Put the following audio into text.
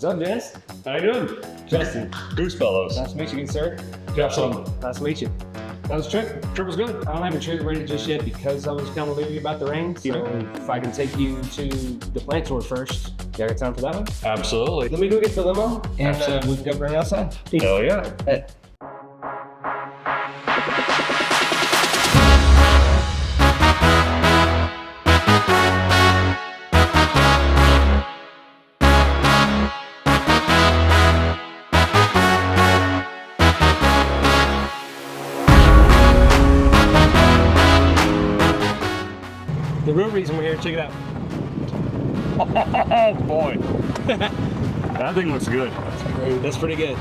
What's up, Dennis? How you doing? Justin. Goose fellows. Nice to meet you, sir. Justin. Nice to meet you. That was a trip. Trip was good. I don't have a trip ready just yet because I was kind of leery about the rain. So if I can take you to the plant tour first, you got time for that one? Absolutely. Let me go get the limo and we can go bring it outside. Hell yeah. Hey. The real reason we're here, check it out. Oh boy. That thing looks good. That's pretty good.